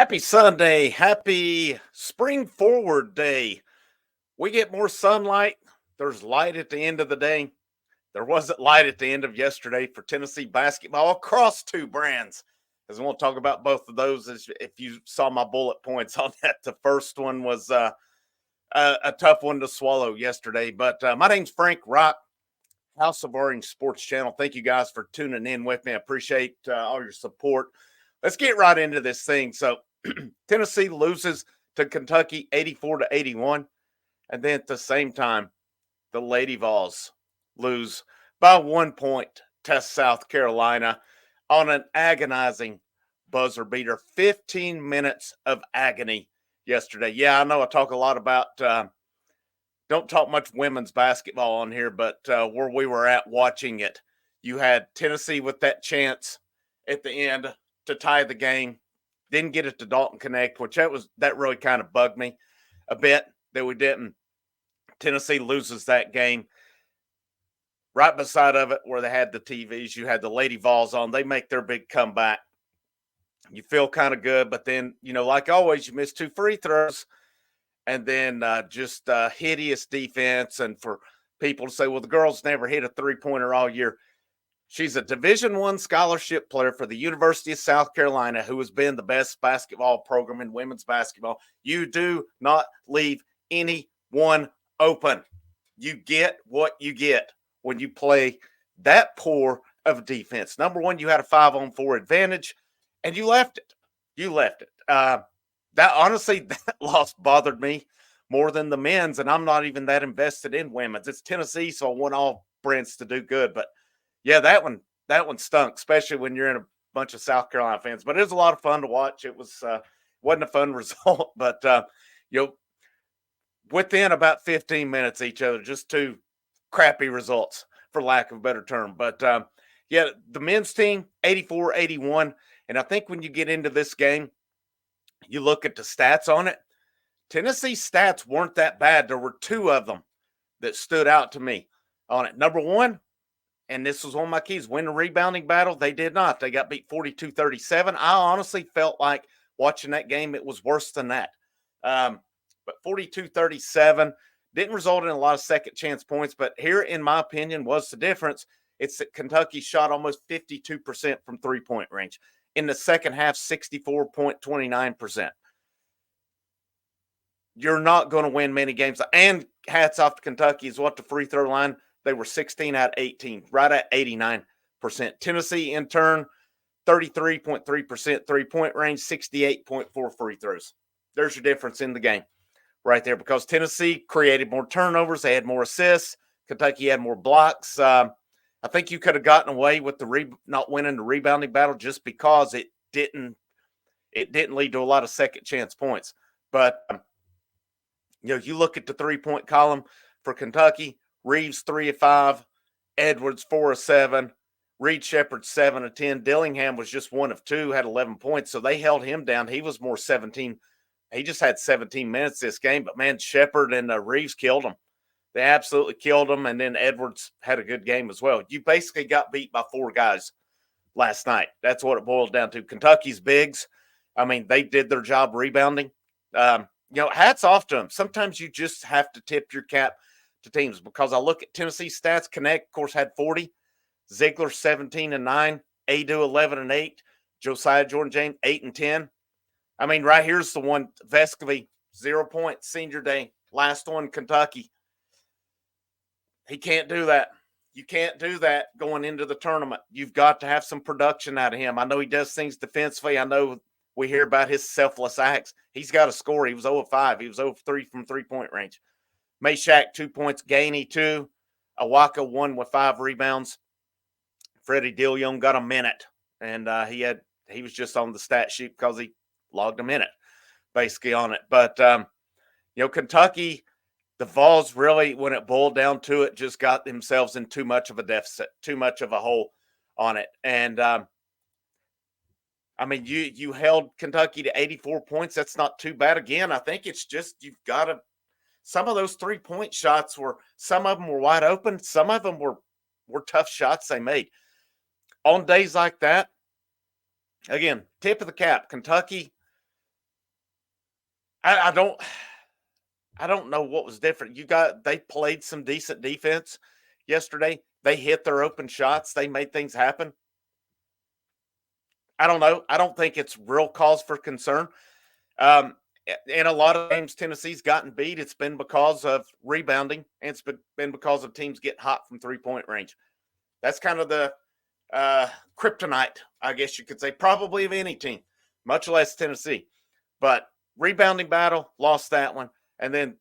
Happy Sunday. Happy spring forward day. We get more sunlight. There's light at the end of the day. There wasn't light at the end of yesterday for Tennessee basketball across two brands. Because I want to talk about both of those. If you saw my bullet points on that, the first one was a tough one to swallow yesterday. But my name's Frank Rock, House of Orange Sports Channel. Thank you guys for tuning in with me. I appreciate all your support. Let's get right into this thing. So Tennessee loses to Kentucky 84-81. And then at the same time, the Lady Vols lose by 1 point to South Carolina on an agonizing buzzer beater. 15 minutes of agony yesterday. Yeah, I know I talk a lot about, don't talk much women's basketball on here, but where we were at watching it, you had Tennessee with that chance at the end to tie the game. Didn't get it to Dalton Connect, which that really kind of bugged me a bit that we didn't. Tennessee loses that game. Right beside of it, where they had the TVs, you had the Lady Vols on. They make their big comeback. You feel kind of good, but then, like always, you miss two free throws, and then just hideous defense. And for people to say, well, the girls never hit a three-pointer all year. She's a Division I scholarship player for the University of South Carolina, who has been the best basketball program in women's basketball. You do not leave anyone open. You get what you get when you play that poor of defense. Number one, you had a 5-on-4 advantage, and you left it. That honestly, that loss bothered me more than the men's, and I'm not even that invested in women's. It's Tennessee, so I want all brands to do good. But yeah, that one stunk, especially when you're in a bunch of South Carolina fans. But it was a lot of fun to watch. It wasn't a fun result, but within about 15 minutes each other, just two crappy results, for lack of a better term. But yeah, the men's team 84-81, and I think when you get into this game, you look at the stats on it. Tennessee's stats weren't that bad. There were two of them that stood out to me on it. Number one, and this was one of my keys, win the rebounding battle. They did not. They got beat 42-37. I honestly felt like watching that game, it was worse than that. But 42-37 didn't result in a lot of second chance points. But here, in my opinion, was the difference. It's that Kentucky shot almost 52% from three-point range. In the second half, 64.29%. You're not going to win many games. And hats off to Kentucky is what the free throw line. They were 16 out of 18, right at 89%. Tennessee, in turn, 33.3% three-point range, 68.4 free throws. There's your difference in the game right there, because Tennessee created more turnovers. They had more assists. Kentucky had more blocks. I think you could have gotten away with not winning the rebounding battle just because it didn't lead to a lot of second chance points. But you look at the 3-point column for Kentucky. Reeves 3 of 5, Edwards 4 of 7, Reed Shepherd 7 of 10. Dillingham was just 1 of 2, had 11 points, so they held him down. He was more 17. He just had 17 minutes this game, but man, Shepherd and Reeves killed him. They absolutely killed him, and then Edwards had a good game as well. You basically got beat by four guys last night. That's what it boiled down to. Kentucky's bigs, I mean, they did their job rebounding. Hats off to them. Sometimes you just have to tip your cap to teams, because I look at Tennessee stats. Connect, of course, had 40. Ziegler 17 and 9. Adu 11 and 8. Josiah Jordan James 8 and 10. I mean, right here's the one. Vescovy 0 points, senior day. Last one, Kentucky. He can't do that. You can't do that going into the tournament. You've got to have some production out of him. I know he does things defensively. I know we hear about his selfless acts. He's got to score. He was 0 of 5. He was 0 of 3 from three-point range. Meshack 2 points, Gainey 2, Awaka 1 with 5 rebounds. Freddie Dillon got a minute, and he was just on the stat sheet because he logged a minute basically on it. But Kentucky, the Vols really, when it boiled down to it, just got themselves in too much of a deficit, too much of a hole on it. And you held Kentucky to 84 points. That's not too bad. Again, I think it's just you've got to. Some of those 3-point shots some of them were wide open. Some of them were tough shots they made. On days like that, again, tip of the cap, Kentucky, I don't know what was different. They played some decent defense yesterday. They hit their open shots. They made things happen. I don't know. I don't think it's real cause for concern. Um, in a lot of games, Tennessee's gotten beat. It's been because of rebounding, and it's been because of teams get hot from 3-point range. That's kind of the kryptonite, I guess you could say, probably of any team, much less Tennessee. But rebounding battle, lost that one. And then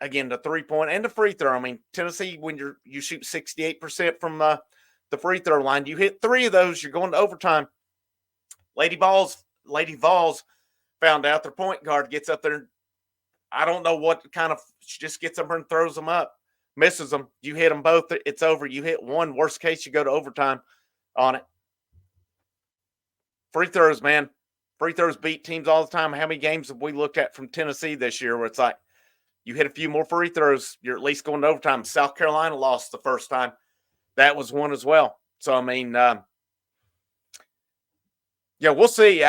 again, the 3-point and the free throw. I mean, Tennessee, when you shoot 68% from the free throw line, you hit 3 of those, you're going to overtime. Lady Vols found out their point guard gets up there. I don't know what kind of, she just gets up and throws them up, misses them. You hit them both, it's over. You hit one, worst case, you go to overtime on it. Free throws, man. Free throws beat teams all the time. How many games have we looked at from Tennessee this year where it's like, you hit a few more free throws, you're at least going to overtime. South Carolina lost the first time. That was one as well. So, I mean, yeah, we'll see.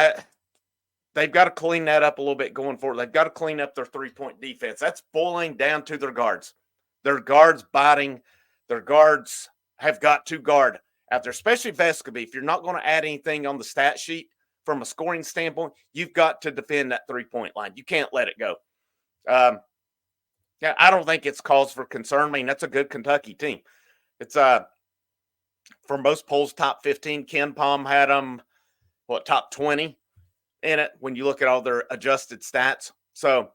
They've got to clean that up a little bit going forward. They've got to clean up their 3-point defense. That's boiling down to their guards. Their guards biting. Their guards have got to guard out there, especially Vescovi. If you're not going to add anything on the stat sheet from a scoring standpoint, you've got to defend that 3-point line. You can't let it go. Yeah, I don't think it's cause for concern. I mean, that's a good Kentucky team. It's for most polls, top 15. Ken Palm had them, top 20 in it when you look at all their adjusted stats. So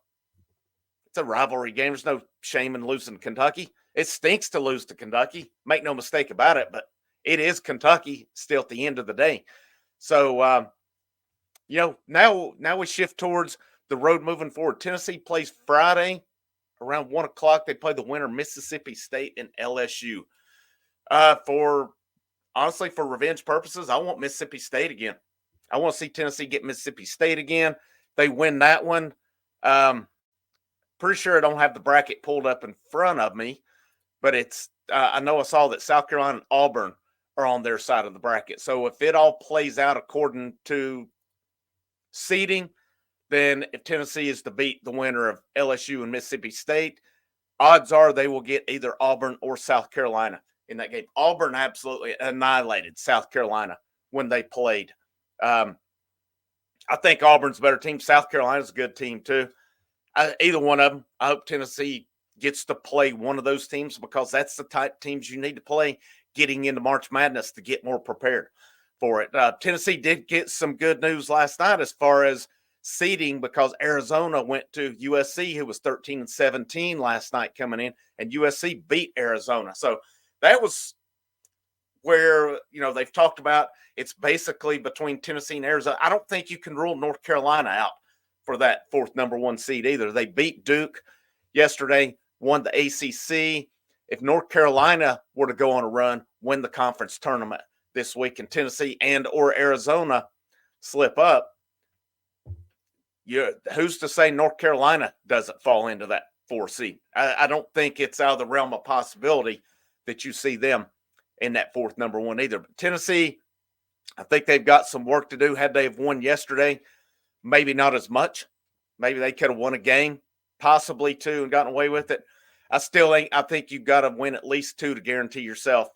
it's a rivalry game. There's no shame in losing to Kentucky. It stinks to lose to Kentucky. Make no mistake about it, but it is Kentucky still at the end of the day. So, now we shift towards the road moving forward. Tennessee plays Friday around 1 o'clock. They play the winner, Mississippi State and LSU. For revenge purposes, I want Mississippi State again. I want to see Tennessee get Mississippi State again. They win that one. Pretty sure I don't have the bracket pulled up in front of me, but it's I know I saw that South Carolina and Auburn are on their side of the bracket. So if it all plays out according to seeding, then if Tennessee is to beat the winner of LSU and Mississippi State, odds are they will get either Auburn or South Carolina in that game. Auburn absolutely annihilated South Carolina when they played. I think Auburn's a better team. South Carolina's a good team too. Either one of them. I hope Tennessee gets to play one of those teams because that's the type of teams you need to play getting into March Madness to get more prepared for it. Tennessee did get some good news last night as far as seeding because Arizona went to USC, who was 13-17 last night coming in, and USC beat Arizona. So that was where, they've talked about it's basically between Tennessee and Arizona. I don't think you can rule North Carolina out for that fourth number 1 seed either. They beat Duke yesterday, won the ACC. If North Carolina were to go on a run, win the conference tournament this week, and Tennessee and or Arizona slip up, who's to say North Carolina doesn't fall into that 4 seed? I don't think it's out of the realm of possibility that you see them in that fourth number 1 either. But Tennessee, I think they've got some work to do. Had they have won yesterday, maybe not as much. Maybe they could have won a game, possibly 2, and gotten away with it. I think you've got to win at least 2 to guarantee yourself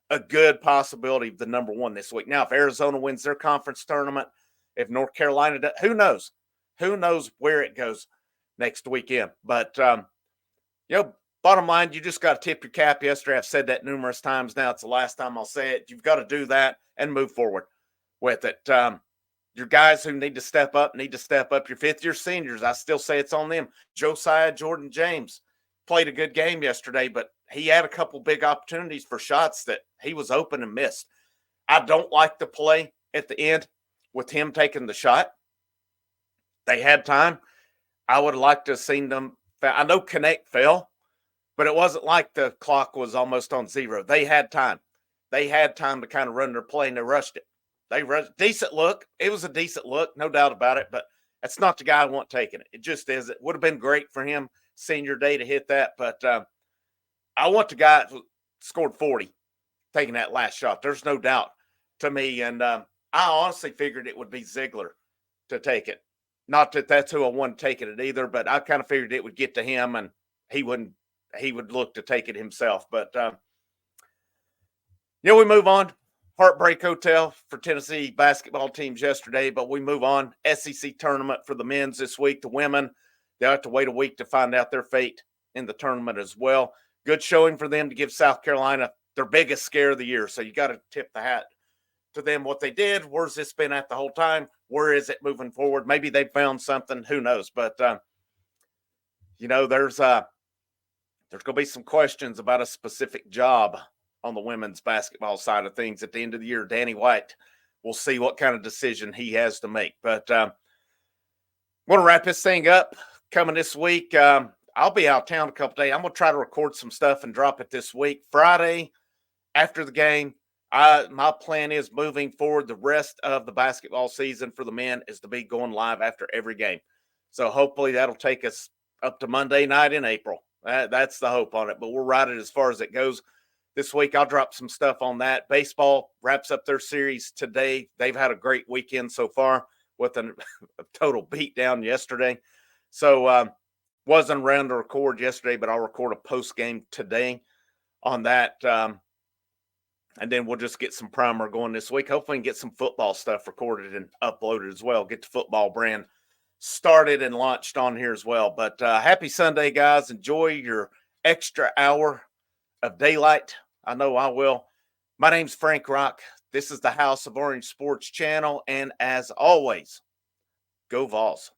a good possibility of the number 1 this week. Now, if Arizona wins their conference tournament, if North Carolina does, who knows? Who knows where it goes next weekend? But, bottom line, you just got to tip your cap yesterday. I've said that numerous times now. It's the last time I'll say it. You've got to do that and move forward with it. Your guys who need to step up. Your fifth-year seniors, I still say it's on them. Josiah Jordan-James played a good game yesterday, but he had a couple big opportunities for shots that he was open and missed. I don't like the play at the end with him taking the shot. They had time. I would have liked to have seen them. I know Connect fell, but it wasn't like the clock was almost on 0. They had time. They had time to kind of run their play, and they rushed it. They rushed. Decent look. It was a decent look, no doubt about it, but that's not the guy I want taking it. It just is. It would have been great for him senior day to hit that, but I want the guy who scored 40 taking that last shot. There's no doubt to me, and I honestly figured it would be Ziegler to take it. Not that that's who I want taking it either, but I kind of figured it would get to him and he wouldn't. He would look to take it himself. But we move on. Heartbreak Hotel for Tennessee basketball teams yesterday, but we move on. SEC tournament for the men's this week. The women, they'll have to wait a week to find out their fate in the tournament as well. Good showing for them to give South Carolina their biggest scare of the year. So you got to tip the hat to them what they did. Where's this been at the whole time? Where is it moving forward? Maybe they found something. Who knows? But, there's going to be some questions about a specific job on the women's basketball side of things at the end of the year. Danny White, we'll see what kind of decision he has to make. But want to wrap this thing up. Coming this week, I'll be out of town a couple days. I'm going to try to record some stuff and drop it this week. Friday, after the game, my plan is moving forward the rest of the basketball season for the men is to be going live after every game. So hopefully that'll take us up to Monday night in April. That's the hope on it. But we'll ride it as far as it goes. This week, I'll drop some stuff on that. Baseball wraps up their series today. They've had a great weekend so far with a total beatdown yesterday. So wasn't around to record yesterday, but I'll record a post game today on that. And then we'll just get some primer going this week. Hopefully, get some football stuff recorded and uploaded as well. Get the football brand started and launched on here as well. But happy Sunday, guys. Enjoy your extra hour of daylight. I know I will. My name's Frank Rock. This is the House of Orange Sports channel. And as always, go Vols.